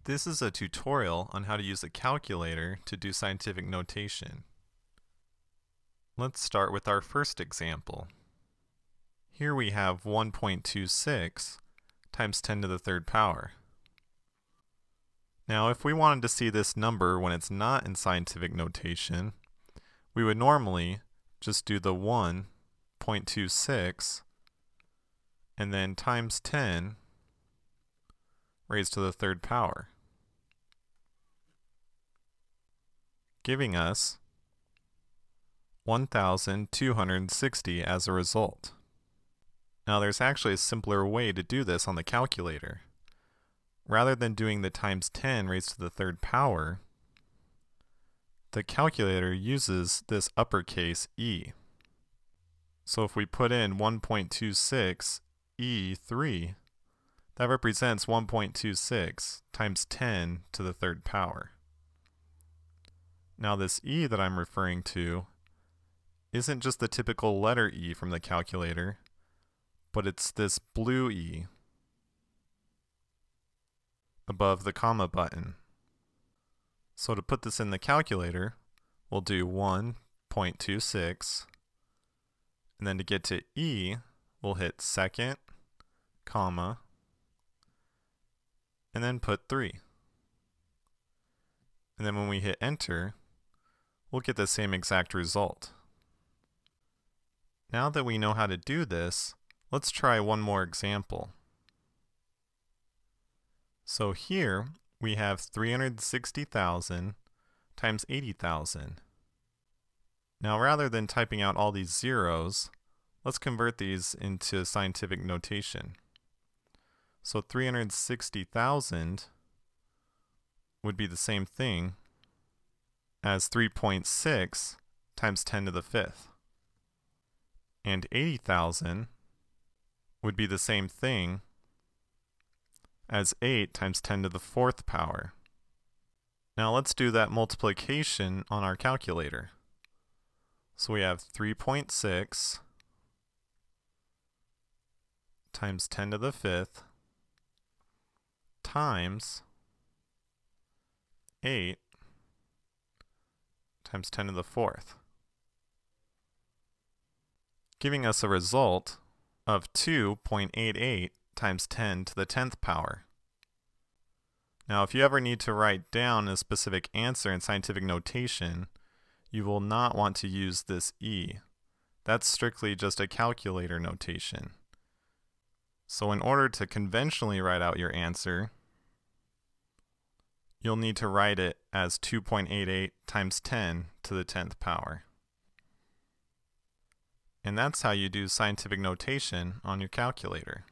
This is a tutorial on how to use a calculator to do scientific notation. Let's start with our first example. Here we have 1.26 times 10 to the third power. Now if we wanted to see this number when it's not in scientific notation, we would normally just do the 1.26 and then times 10 raised to the third power, giving us 1,260 as a result. Now there's actually a simpler way to do this on the calculator. Rather than doing the times 10 raised to the third power, the calculator uses this uppercase E. So if we put in 1.26 E3, that represents 1.26 times 10 to the third power. Now this E that I'm referring to isn't just the typical letter E from the calculator, but it's this blue E above the comma button. So to put this in the calculator, we'll do 1.26, and then to get to E, we'll hit second, comma, and then put 3. And then when we hit enter, we'll get the same exact result. Now that we know how to do this, let's try one more example. So here we have 360,000 times 80,000. Now rather than typing out all these zeros, let's convert these into scientific notation. So 360,000 would be the same thing as 3.6 times 10 to the fifth. And 80,000 would be the same thing as 8 times 10 to the fourth power. Now let's do that multiplication on our calculator. So we have 3.6 times 10 to the fifth times 8 times 10 to the fourth, giving us a result of 2.88 times 10 to the 10th power. Now if you ever need to write down a specific answer in scientific notation, you will not want to use this E. That's strictly just a calculator notation. So in order to conventionally write out your answer, you'll need to write it as 2.88 times 10 to the 10th power. And that's how you do scientific notation on your calculator.